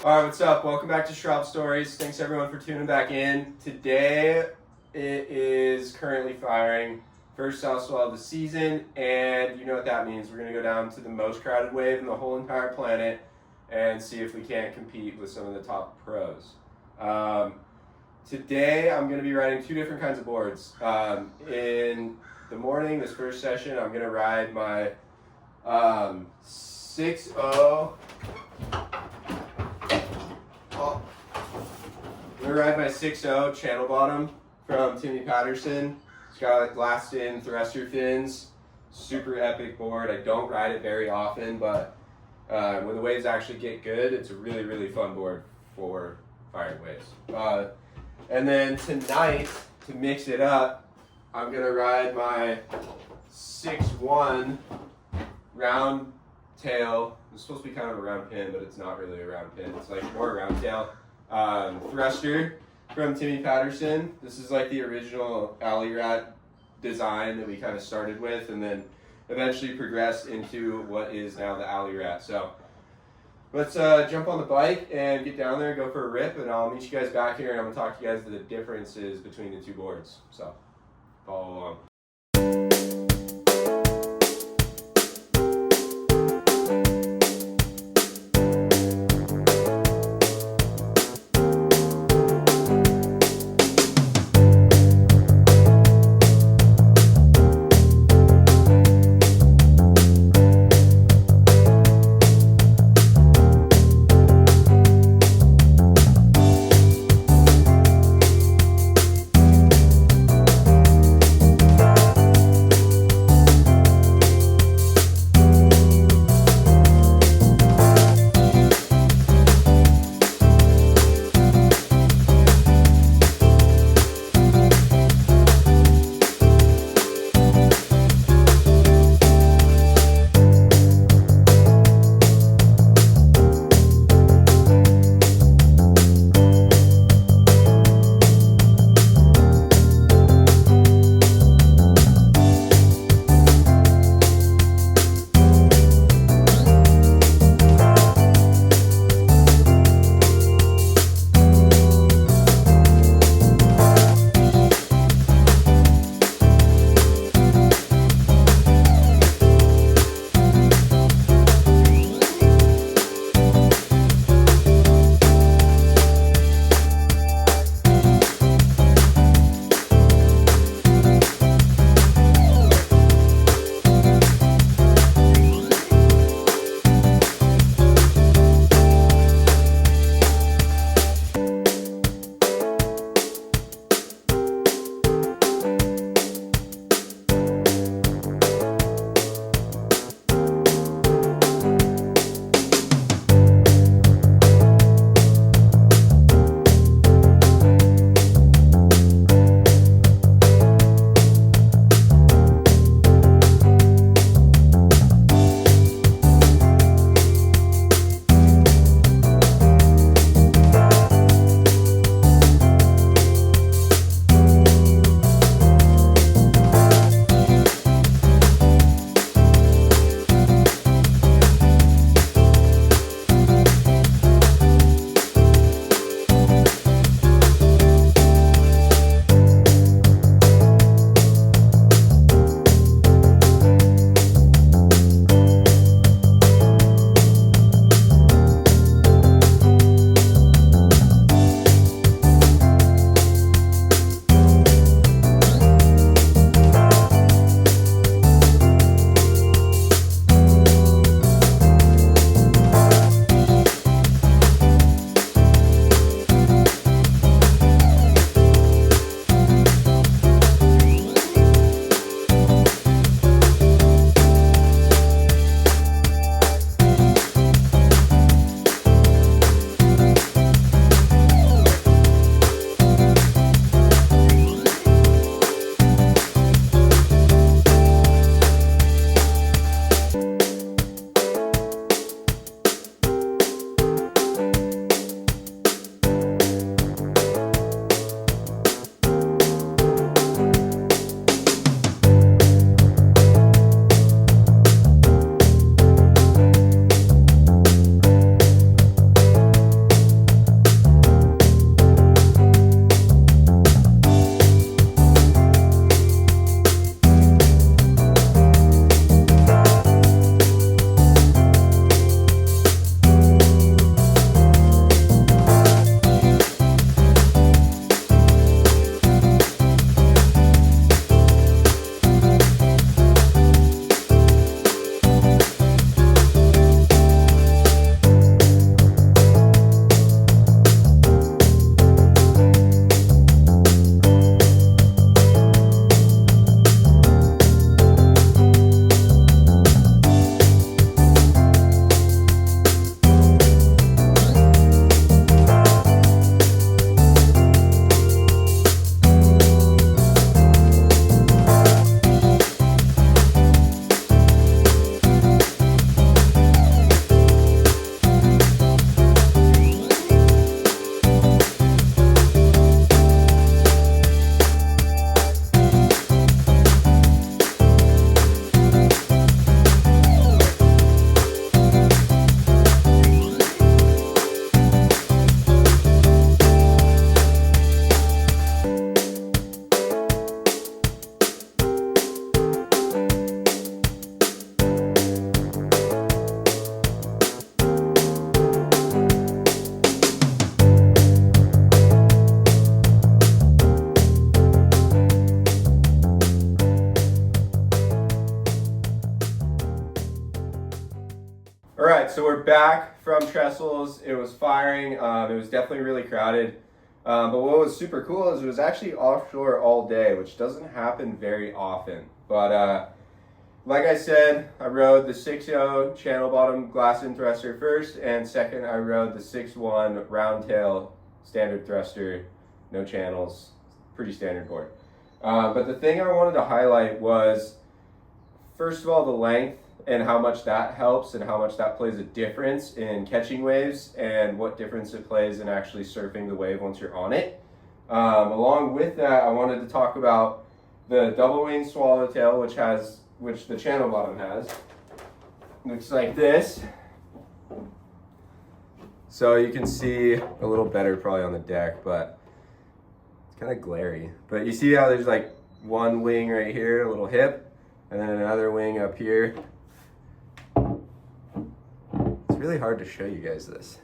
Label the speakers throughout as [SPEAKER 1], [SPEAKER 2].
[SPEAKER 1] All right, what's up? Welcome back to Shrub Stories. Thanks everyone for tuning back in. Today it is currently firing first south swell of the season, and you know what that means. We're going to go down to the most crowded wave in the whole entire planet and see if we can't compete with some of the top pros. Today I'm going to be riding two different kinds of boards. In the morning, this first session, I'm going to ride my 6.0. I'm going to ride my 6.0 channel bottom from Timmy Patterson. It's got like glassed in thruster fins. Super epic board. I don't ride it very often, but when the waves actually get good, it's a really, really fun board for firing waves. And then tonight, to mix it up, I'm going to ride my 6.1 round tail. It's supposed to be kind of a round pin, but it's not really a round pin. It's like more a round tail. Thruster from Timmy Patterson. This is like the original alley rat design that we kind of started with and then eventually progressed into what is now the alley rat. So let's jump on the bike and get down there and go for a rip, and I'll meet you guys back here and I'm going to talk to you guys the differences between the two boards. So follow along. back from Trestles. It was firing. It was definitely really crowded. But what was super cool is it was actually offshore all day, which doesn't happen very often. But like I said, I rode the 6.0 channel bottom glass in thruster first, and second I rode the 6.1 round tail standard thruster, no channels, pretty standard board. But the thing I wanted to highlight was, first of all, the length and how much that helps and how much that plays a difference in catching waves and what difference it plays in actually surfing the wave once you're on it. Along with that, I wanted to talk about the double wing swallowtail, which the channel bottom has. Looks like this. So you can see a little better probably on the deck, but it's kind of glary. But you see how there's like one wing right here, a little hip, and then another wing up here. It's really hard to show you guys this.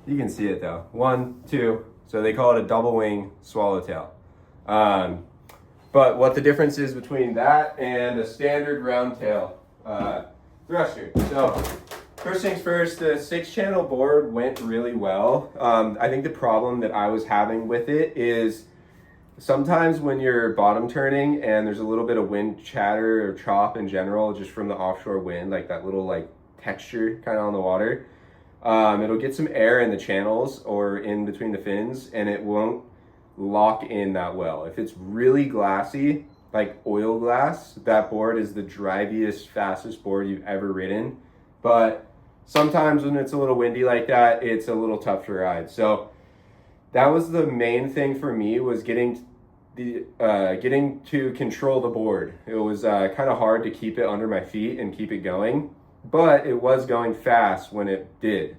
[SPEAKER 1] You can see it though. 1, 2. So they call it a double wing swallowtail. But what the difference is between that and a standard round tail thruster. So first things first, the 6-channel board went really well. I think the problem that I was having with it is sometimes when you're bottom turning and there's a little bit of wind chatter or chop in general, just from the offshore wind, like that little like texture kind of on the water, it'll get some air in the channels or in between the fins, and it won't lock in that well. If it's really glassy, like oil glass, that board is the driviest, fastest board you've ever ridden. But sometimes when it's a little windy like that, it's a little tough to ride. So that was the main thing for me, was getting to control the board. It was kind of hard to keep it under my feet and keep it going, but it was going fast when it did.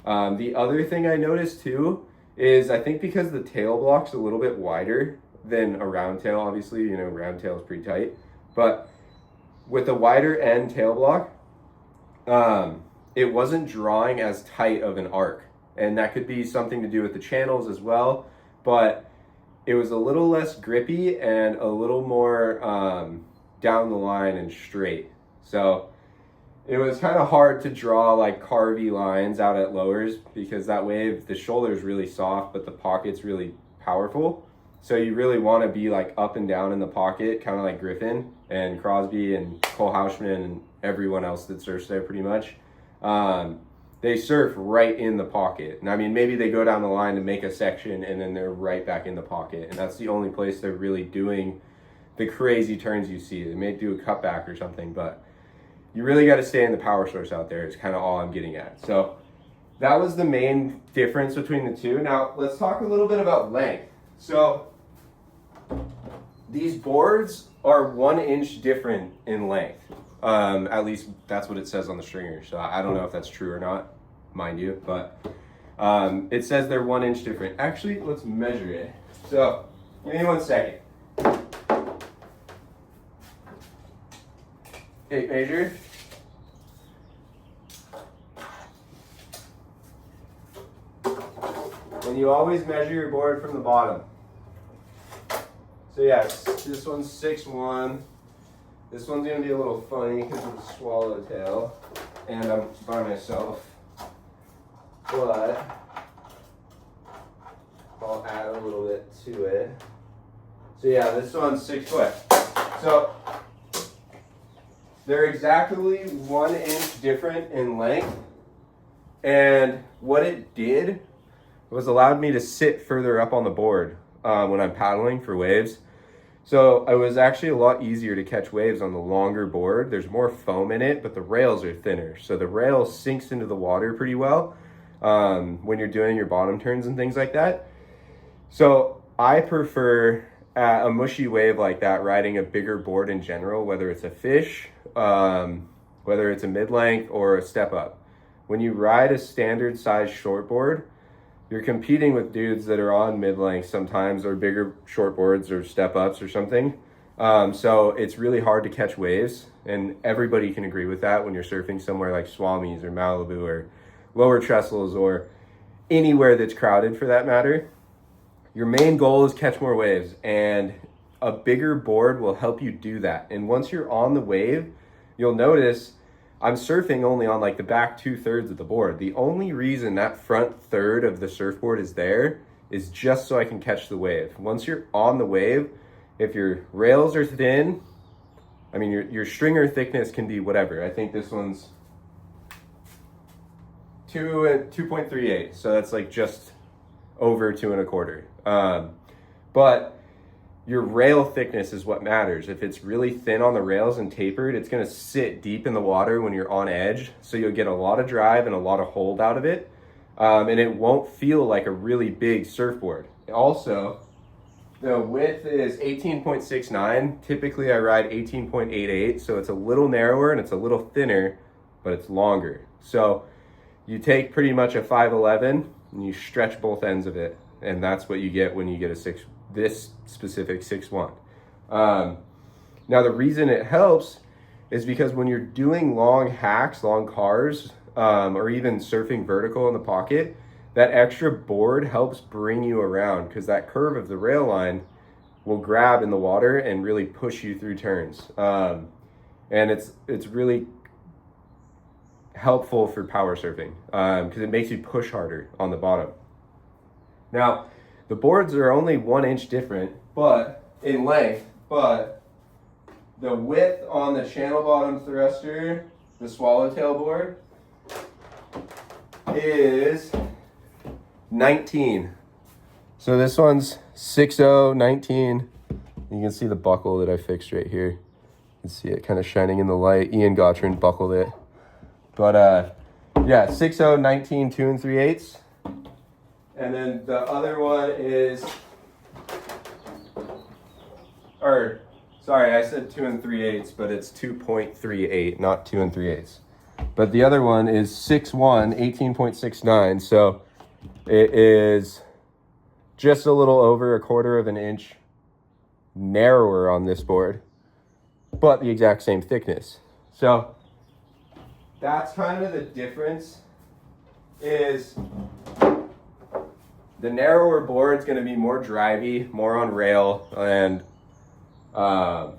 [SPEAKER 1] The other thing I noticed too is, I think because the tail block's a little bit wider than a round tail, obviously, you know, round tail is pretty tight, but with a wider end tail block, it wasn't drawing as tight of an arc. And that could be something to do with the channels as well, but it was a little less grippy and a little more down the line and straight. So it was kind of hard to draw like carvy lines out at lowers, because that wave, the shoulder is really soft, but the pocket's really powerful. So you really want to be like up and down in the pocket, kind of like Griffin and Crosby and Cole Houshman and everyone else that surfs there pretty much. They surf right in the pocket. And I mean, maybe they go down the line to make a section and then they're right back in the pocket. And that's the only place they're really doing the crazy turns you see. They may do a cutback or something, but you really got to stay in the power source out there is kind of all I'm getting at. So that was the main difference between the two. Now let's talk a little bit about length. So these boards are 1 inch different in length. At least that's what it says on the stringer. So I don't know if that's true or not, mind you, but it says they're 1 inch different. Actually, let's measure it. So give me 1 second. Tape measure. And you always measure your board from the bottom. So yes, this one's 6'1". This one's gonna be a little funny because of the swallowtail, and I'm by myself. But I'll add a little bit to it. So yeah, this one's 6 foot. So they're exactly 1 inch different in length. And what it did was allowed me to sit further up on the board when I'm paddling for waves. So it was actually a lot easier to catch waves on the longer board. There's more foam in it, but the rails are thinner. So the rail sinks into the water pretty well when you're doing your bottom turns and things like that. So I prefer a mushy wave like that, riding a bigger board in general, whether it's a fish, whether it's a mid-length or a step up. When you ride a standard size short board, you're competing with dudes that are on mid-length sometimes, or bigger short boards or step ups or something. So it's really hard to catch waves, and everybody can agree with that when you're surfing somewhere like Swami's or Malibu or lower Trestles or anywhere that's crowded for that matter. Your main goal is catch more waves, and a bigger board will help you do that. And once you're on the wave, you'll notice I'm surfing only on like the back 2/3 of the board. The only reason that front third of the surfboard is there is just so I can catch the wave. Once you're on the wave, if your rails are thin, I mean, your stringer thickness can be whatever. I think this one's 2.38, so that's like just over 2.25. But your rail thickness is what matters. If it's really thin on the rails and tapered, it's gonna sit deep in the water when you're on edge, so you'll get a lot of drive and a lot of hold out of it, and it won't feel like a really big surfboard. Also, the width is 18.69. Typically I ride 18.88, so it's a little narrower and it's a little thinner, but it's longer. So you take pretty much a 5'11" and you stretch both ends of it, and that's what you get when you get this specific 6'1". Now the reason it helps is because when you're doing long hacks, long cars, or even surfing vertical in the pocket, that extra board helps bring you around, because that curve of the rail line will grab in the water and really push you through turns. And it's really helpful for power surfing, because it makes you push harder on the bottom. Now, the boards are only 1 inch different, but in length, but the width on the channel bottom thruster, the swallowtail board, is 19. So this one's 6'0", 19. You can see the buckle that I fixed right here. You can see it kind of shining in the light. Ian Gottrin buckled it. But yeah, 6'0", 19, 2 3/8. And then the other one is, or sorry, I said 2 3/8, but it's 2.38, not 2 3/8. But the other one is 6'1", 18.69. So it is just a little over 1/4 inch narrower on this board, but the exact same thickness. So that's kind of the difference. Is the narrower board is going to be more drivey, more on rail, and a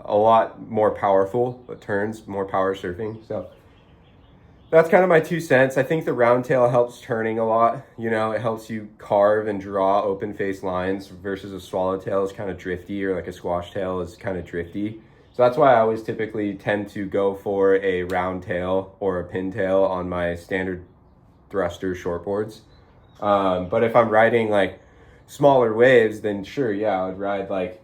[SPEAKER 1] lot more powerful. It turns, more power surfing. So that's kind of my 2 cents. I think the round tail helps turning a lot. You know, it helps you carve and draw open face lines, versus a swallowtail is kind of drifty, or like a squash tail is kind of drifty. So that's why I always typically tend to go for a round tail or a pin tail on my standard thruster shortboards. But if I'm riding like smaller waves, then sure, yeah, I would ride like,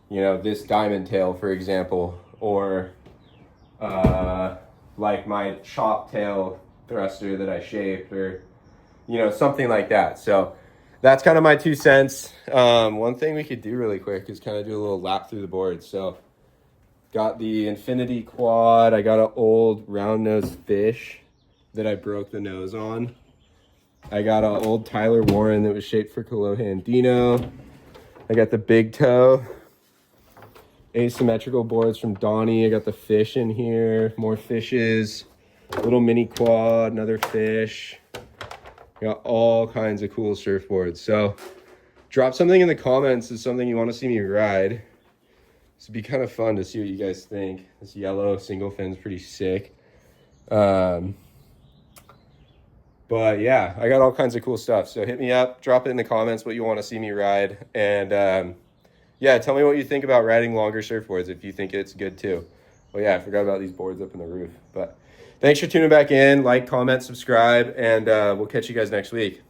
[SPEAKER 1] you know, this diamond tail, for example, or like my chop tail thruster that I shaped, or, you know, something like that. So that's kind of my 2 cents. One thing we could do really quick is kind of do a little lap through the board. So got the Infinity Quad. I got an old round nose fish that I broke the nose on. I got an old Tyler Warren that was shaped for Kolohe Dino. I got the big toe. Asymmetrical boards from Donnie. I got the fish in here. More fishes. Little mini quad. Another fish. Got all kinds of cool surfboards. So drop something in the comments is something you want to see me ride. This would be kind of fun to see what you guys think. This yellow single fin's pretty sick. But yeah, I got all kinds of cool stuff. So hit me up, drop it in the comments what you want to see me ride. And yeah, tell me what you think about riding longer surfboards, if you think it's good too. Well, yeah, I forgot about these boards up in the roof. But thanks for tuning back in. Like, comment, subscribe, and we'll catch you guys next week.